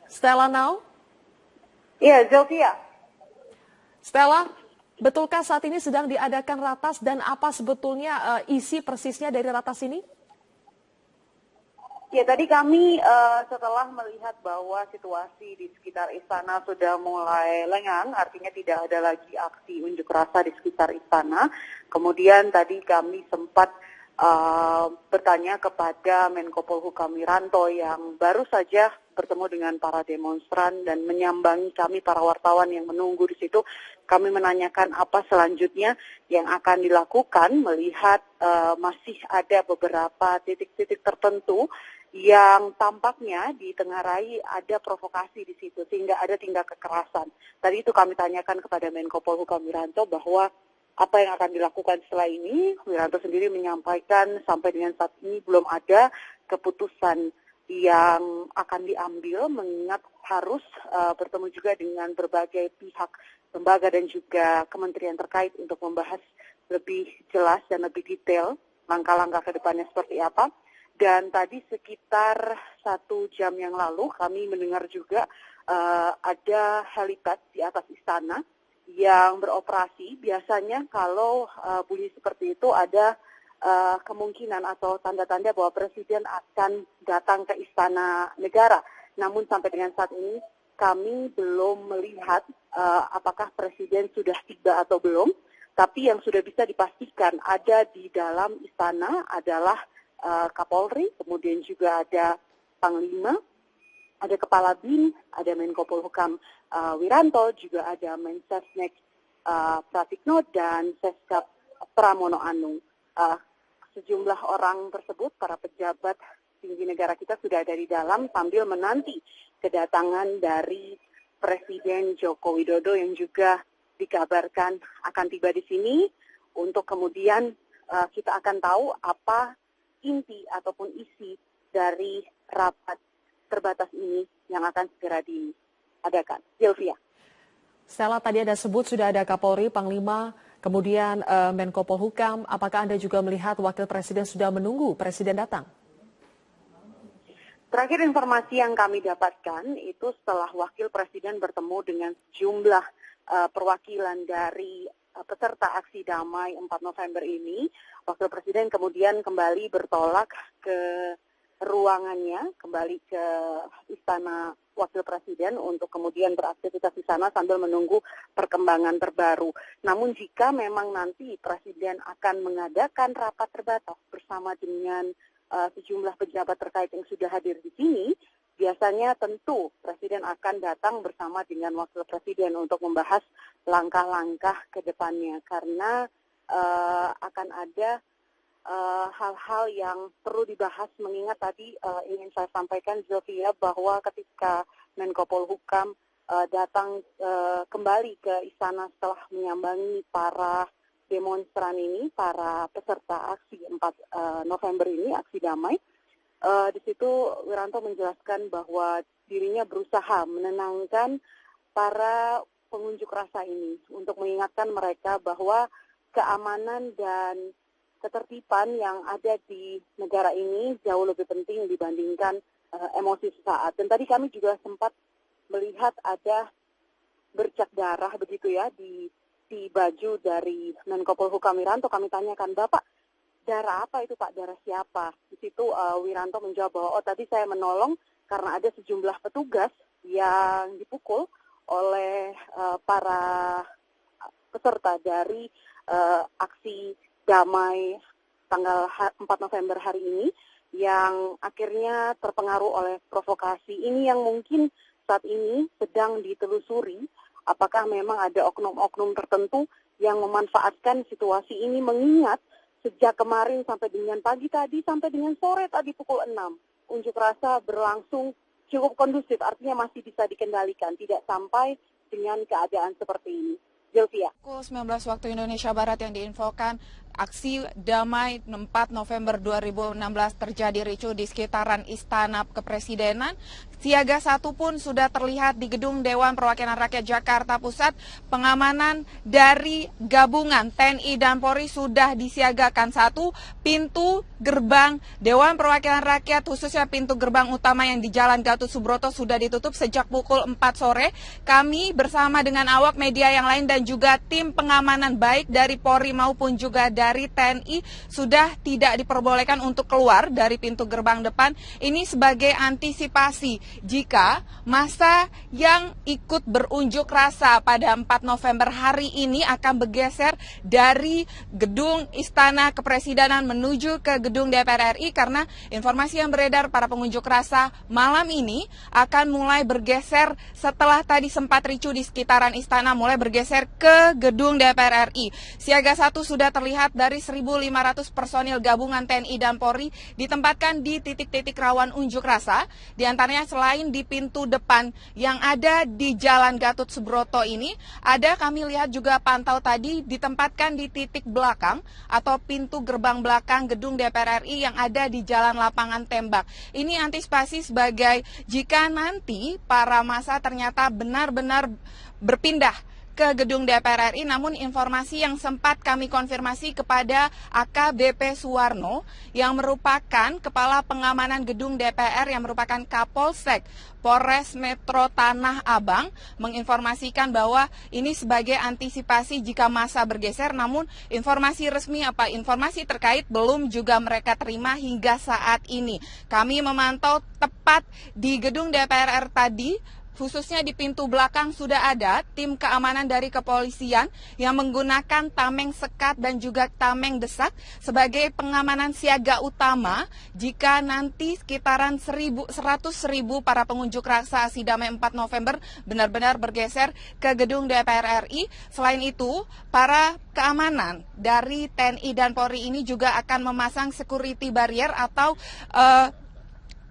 Stella now? Iya, Zelvia. Stella, betulkah saat ini sedang diadakan ratas dan apa sebetulnya isi persisnya dari ratas ini? Ya, tadi kami setelah melihat bahwa situasi di sekitar istana sudah mulai lengang, artinya tidak ada lagi aksi unjuk rasa di sekitar istana. Kemudian tadi kami sempat bertanya kepada Menko Polhukam Wiranto yang baru saja bertemu dengan para demonstran dan menyambangi kami para wartawan yang menunggu di situ. Kami menanyakan apa selanjutnya yang akan dilakukan melihat masih ada beberapa titik-titik tertentu yang tampaknya ditengarai ada provokasi di situ sehingga ada tindak kekerasan. Tadi itu kami tanyakan kepada Menko Polhukam Wiranto bahwa apa yang akan dilakukan setelah ini. Wiranto sendiri menyampaikan sampai dengan saat ini belum ada keputusan yang akan diambil mengingat harus bertemu juga dengan berbagai pihak, lembaga dan juga kementerian terkait untuk membahas lebih jelas dan lebih detail langkah-langkah ke depannya seperti apa. Dan tadi sekitar 1 jam yang lalu kami mendengar juga ada helipad di atas istana yang beroperasi. Biasanya kalau bunyi seperti itu ada kemungkinan atau tanda-tanda bahwa Presiden akan datang ke Istana Negara. Namun sampai dengan saat ini kami belum melihat apakah Presiden sudah tiba atau belum. Tapi yang sudah bisa dipastikan ada di dalam istana adalah Kapolri, kemudian juga ada Panglima, ada Kepala BIN, ada Menko Polhukam Wiranto, juga ada Mensesnek Pratikno dan Seskap Pramono Anung. Sejumlah orang tersebut, para pejabat tinggi negara kita sudah ada di dalam sambil menanti kedatangan dari Presiden Joko Widodo yang juga dikabarkan akan tiba di sini untuk kemudian kita akan tahu apa inti ataupun isi dari rapat terbatas ini yang akan segera diadakan. Sylvia. Stella, tadi ada sebut sudah ada Kapolri, Panglima, kemudian Menko Polhukam. Apakah Anda juga melihat Wakil Presiden sudah menunggu Presiden datang? Terakhir informasi yang kami dapatkan itu setelah Wakil Presiden bertemu dengan sejumlah perwakilan dari peserta aksi damai 4 November ini, Wakil Presiden kemudian kembali bertolak ke ruangannya, kembali ke Istana Wakil Presiden untuk kemudian beraktivitas di sana sambil menunggu perkembangan terbaru. Namun jika memang nanti Presiden akan mengadakan rapat terbatas bersama dengan sejumlah pejabat terkait yang sudah hadir di sini, biasanya tentu Presiden akan datang bersama dengan Wakil Presiden untuk membahas langkah-langkah ke depannya karena akan ada hal-hal yang perlu dibahas mengingat tadi ingin saya sampaikan Zofia bahwa ketika Menko Polhukam datang kembali ke istana setelah menyambangi para demonstran ini, para peserta aksi 4 November ini, aksi damai. Di situ Wiranto menjelaskan bahwa dirinya berusaha menenangkan para pengunjuk rasa ini untuk mengingatkan mereka bahwa keamanan dan ketertiban yang ada di negara ini jauh lebih penting dibandingkan emosi sesaat. Dan tadi kami juga sempat melihat ada bercak darah begitu ya di baju dari Menko Polhukam Wiranto. Kami tanyakan, Bapak, darah apa itu Pak? Darah siapa? Di situ Wiranto menjawab bahwa tadi saya menolong karena ada sejumlah petugas yang dipukul oleh para peserta dari aksi damai tanggal 4 November hari ini yang akhirnya terpengaruh oleh provokasi ini yang mungkin saat ini sedang ditelusuri apakah memang ada oknum-oknum tertentu yang memanfaatkan situasi ini mengingat sejak kemarin sampai dengan pagi tadi sampai dengan sore tadi pukul 6 unjuk rasa berlangsung cukup kondusif, artinya masih bisa dikendalikan, tidak sampai dengan keadaan seperti ini. Sylvia. Pukul 19 waktu Indonesia Barat yang diinfokan aksi damai 4 November 2016 terjadi ricuh di sekitaran Istana Kepresidenan. Siaga 1 pun sudah terlihat di gedung Dewan Perwakilan Rakyat Jakarta Pusat. Pengamanan dari gabungan TNI dan Polri sudah disiagakan. 1, pintu gerbang Dewan Perwakilan Rakyat, khususnya pintu gerbang utama yang di Jalan Gatot Subroto sudah ditutup sejak pukul 4 sore. Kami bersama dengan awak media yang lain dan juga tim pengamanan baik dari Polri maupun juga dari TNI sudah tidak diperbolehkan untuk keluar dari pintu gerbang depan. Ini sebagai antisipasi jika massa yang ikut berunjuk rasa pada 4 November hari ini akan bergeser dari gedung Istana Kepresidenan menuju ke gedung DPR RI, karena informasi yang beredar para pengunjuk rasa malam ini akan mulai bergeser setelah tadi sempat ricuh di sekitaran istana, mulai bergeser ke gedung DPR RI. Siaga 1 sudah terlihat dari 1.500 personil gabungan TNI dan Polri ditempatkan di titik-titik rawan unjuk rasa, di antaranya selain di pintu depan yang ada di Jalan Gatot Subroto ini, ada kami lihat juga pantau tadi ditempatkan di titik belakang atau pintu gerbang belakang gedung DPR RI yang ada di Jalan Lapangan Tembak. Ini antisipasi sebagai jika nanti para massa ternyata benar-benar berpindah ke gedung DPR RI, namun informasi yang sempat kami konfirmasi kepada AKBP Suwarno yang merupakan Kepala Pengamanan Gedung DPR yang merupakan Kapolsek Polres Metro Tanah Abang, menginformasikan bahwa ini sebagai antisipasi jika massa bergeser, namun informasi resmi informasi terkait belum juga mereka terima hingga saat ini. Kami memantau tepat di gedung DPR tadi, khususnya di pintu belakang sudah ada tim keamanan dari kepolisian yang menggunakan tameng sekat dan juga tameng desak sebagai pengamanan siaga utama jika nanti sekitaran 100.000 para pengunjuk rasa aksi damai 4 November benar-benar bergeser ke gedung DPR RI. Selain itu, para keamanan dari TNI dan Polri ini juga akan memasang security barrier atau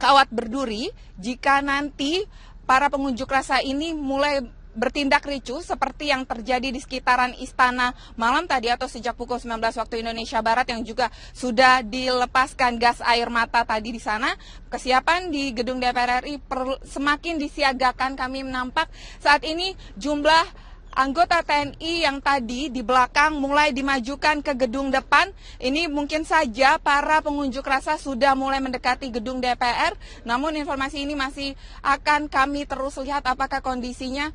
kawat berduri jika nanti para pengunjuk rasa ini mulai bertindak ricuh seperti yang terjadi di sekitaran istana malam tadi atau sejak pukul 19 waktu Indonesia Barat yang juga sudah dilepaskan gas air mata tadi di sana. Kesiapan di gedung DPR RI semakin disiagakan. Kami nampak saat ini jumlah anggota TNI yang tadi di belakang mulai dimajukan ke gedung depan. Ini mungkin saja para pengunjuk rasa sudah mulai mendekati gedung DPR. Namun informasi ini masih akan kami terus lihat apakah kondisinya.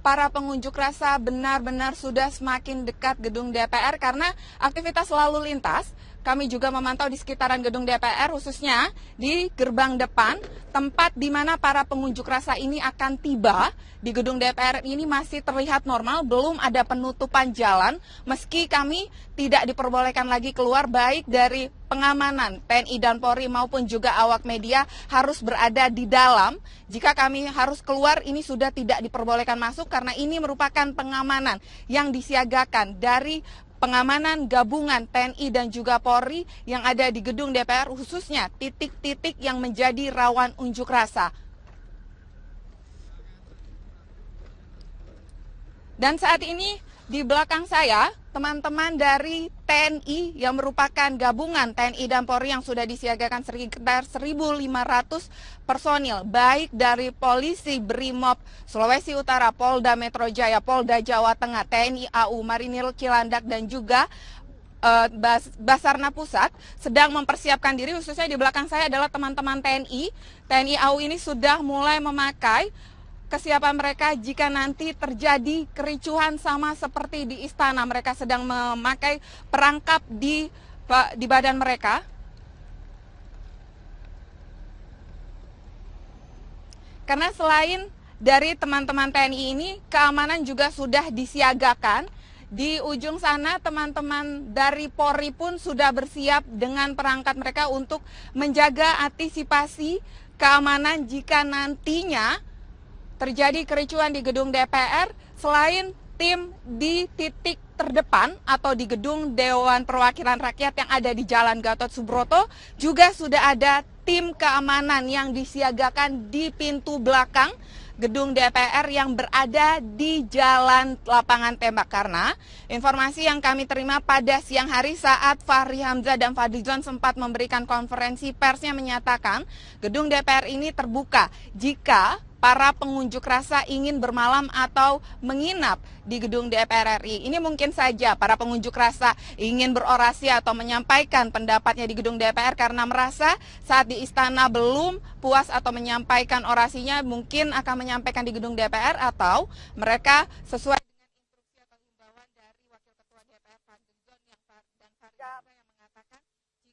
Para pengunjuk rasa benar-benar sudah semakin dekat gedung DPR karena aktivitas lalu lintas. Kami juga memantau di sekitaran gedung DPR, khususnya di gerbang depan, tempat di mana para pengunjuk rasa ini akan tiba. Di gedung DPR ini masih terlihat normal, belum ada penutupan jalan, meski kami tidak diperbolehkan lagi keluar, baik dari pengamanan TNI dan Polri maupun juga awak media harus berada di dalam. Jika kami harus keluar, ini sudah tidak diperbolehkan masuk karena ini merupakan pengamanan yang disiagakan dari pengamanan gabungan TNI dan juga Polri yang ada di gedung DPR, khususnya titik-titik yang menjadi rawan unjuk rasa. Dan saat ini di belakang saya, teman-teman dari TNI yang merupakan gabungan TNI dan Polri yang sudah disiagakan sekitar 1.500 personil, baik dari polisi, Brimob, Sulawesi Utara, Polda Metro Jaya, Polda Jawa Tengah, TNI AU, Marinir Cilandak, dan juga Basarnas Pusat sedang mempersiapkan diri. Khususnya di belakang saya adalah teman-teman TNI. TNI AU ini sudah mulai memakai kesiapan mereka jika nanti terjadi kericuhan sama seperti di istana. Mereka sedang memakai perangkap di badan mereka. Karena selain dari teman-teman TNI ini, keamanan juga sudah disiagakan. Di ujung sana teman-teman dari Polri pun sudah bersiap dengan perangkat mereka untuk menjaga antisipasi keamanan jika nantinya terjadi kericuhan di gedung DPR. Selain tim di titik terdepan atau di gedung Dewan Perwakilan Rakyat yang ada di Jalan Gatot Subroto, juga sudah ada tim keamanan yang disiagakan di pintu belakang gedung DPR yang berada di Jalan Lapangan Tembak. Karena informasi yang kami terima pada siang hari saat Fahri Hamzah dan Fadlizon sempat memberikan konferensi persnya menyatakan gedung DPR ini terbuka jika para pengunjuk rasa ingin bermalam atau menginap di gedung DPR RI. Ini mungkin saja para pengunjuk rasa ingin berorasi atau menyampaikan pendapatnya di gedung DPR karena merasa saat di istana belum puas atau menyampaikan orasinya, mungkin akan menyampaikan di gedung DPR, atau mereka sesuai dengan instruksi atau himbauan dari Wakil Ketua DPR Fadlizon dan Fahri Hamzah yang mengatakan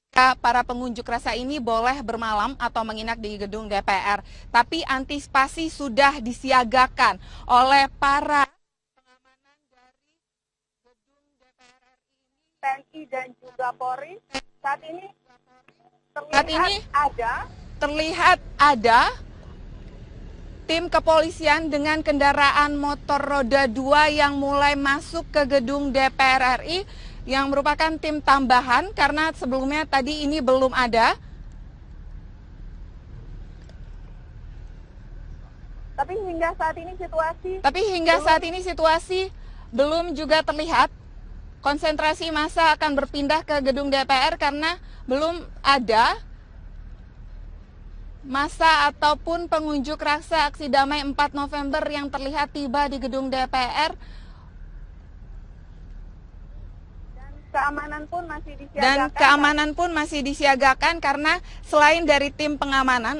jika para pengunjuk rasa ini boleh bermalam atau menginap di gedung DPR. Tapi antisipasi sudah disiagakan oleh para pengamanan dari gedung DPR RI ini, TNI dan juga Polri. Saat ini terlihat ada tim kepolisian dengan kendaraan motor roda 2 yang mulai masuk ke gedung DPR RI yang merupakan tim tambahan karena sebelumnya tadi ini belum ada. Tapi hingga saat ini situasi belum juga terlihat. Konsentrasi massa akan berpindah ke gedung DPR karena belum ada massa ataupun pengunjuk rasa aksi damai 4 November yang terlihat tiba di gedung DPR. Dan keamanan pun masih disiagakan karena selain dari tim pengamanan,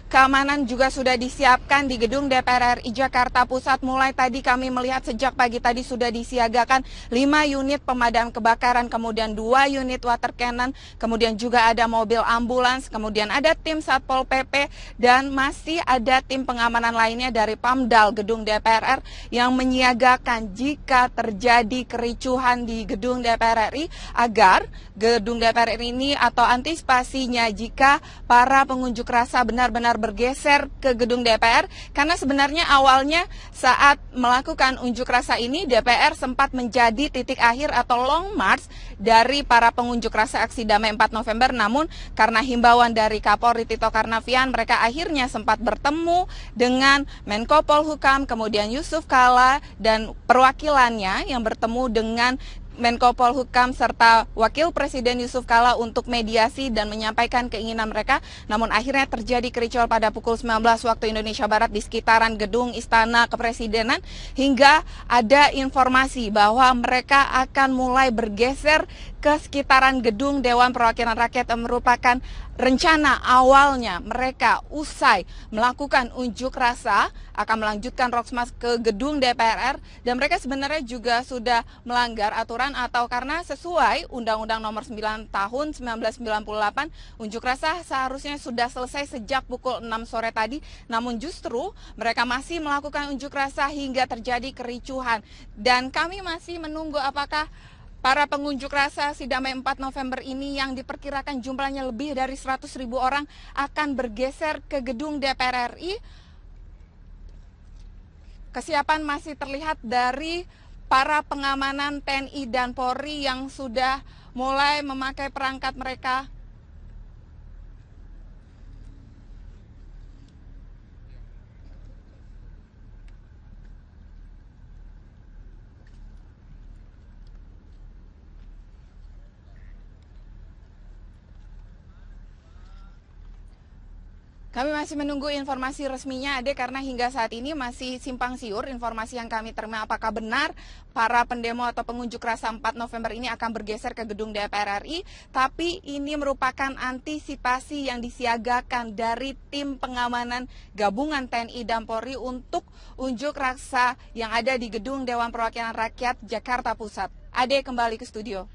keamanan juga sudah disiapkan di gedung DPR RI Jakarta Pusat. Mulai tadi kami melihat sejak pagi tadi sudah disiagakan 5 unit pemadam kebakaran, kemudian 2 unit water cannon, kemudian juga ada mobil ambulans, kemudian ada tim Satpol PP, dan masih ada tim pengamanan lainnya dari Pamdal gedung DPR yang menyiagakan jika terjadi kericuhan di gedung DPR RI agar gedung DPR RI ini atau antisipasinya jika para pengunjuk rasa benar-benar bergeser ke gedung DPR, karena sebenarnya awalnya saat melakukan unjuk rasa ini DPR sempat menjadi titik akhir atau long march dari para pengunjuk rasa aksi damai 4 November, namun karena himbauan dari Kapolri Tito Karnavian mereka akhirnya sempat bertemu dengan Menko Polhukam, kemudian Yusuf Kala dan perwakilannya yang bertemu dengan Menko Polhukam serta Wakil Presiden Yusuf Kala untuk mediasi dan menyampaikan keinginan mereka. Namun akhirnya terjadi kericuhan pada pukul 19 waktu Indonesia Barat di sekitaran gedung Istana Kepresidenan, hingga ada informasi bahwa mereka akan mulai bergeser ke sekitaran gedung Dewan Perwakilan Rakyat yang merupakan rencana awalnya mereka usai melakukan unjuk rasa akan melanjutkan roadmarch ke gedung DPR, dan mereka sebenarnya juga sudah melanggar aturan atau karena sesuai Undang-Undang Nomor 9 Tahun 1998 unjuk rasa seharusnya sudah selesai sejak pukul 6 sore tadi, namun justru mereka masih melakukan unjuk rasa hingga terjadi kericuhan, dan kami masih menunggu apakah para pengunjuk rasa aksi damai 4 November ini yang diperkirakan jumlahnya lebih dari 100.000 orang akan bergeser ke gedung DPR RI. Kesiapan masih terlihat dari para pengamanan TNI dan Polri yang sudah mulai memakai perangkat mereka. Kami masih menunggu informasi resminya, karena hingga saat ini masih simpang siur informasi yang kami terima apakah benar para pendemo atau pengunjuk rasa 4 November ini akan bergeser ke gedung DPR RI, tapi ini merupakan antisipasi yang disiagakan dari tim pengamanan gabungan TNI dan Polri untuk unjuk rasa yang ada di gedung Dewan Perwakilan Rakyat Jakarta Pusat. Ade kembali ke studio.